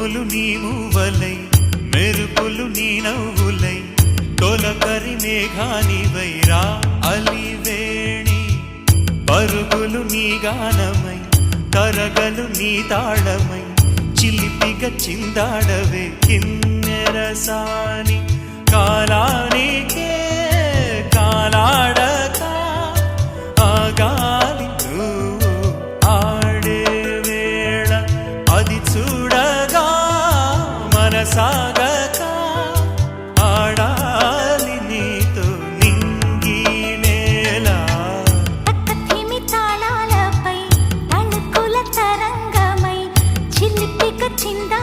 ఉరుములు నీ మూవలై మెరుపులు నీ నవ్వులై తొలకరి మేఘానివై రా అలివేణి పరుగులు నీ గానమై తరగలు నీ తాళమై చిలిపిగా చిందాడవే కిన్నెరసాని కాలానికే కాలాడక ఆగాలి నువ్వు ఆడే వేళ అది చూడగా మనసాగక ఆడాలి నీతో నింగి నేల తక్కతిమి తాళాలపై తణుకుల తరంగమై చిలిపిక చిందా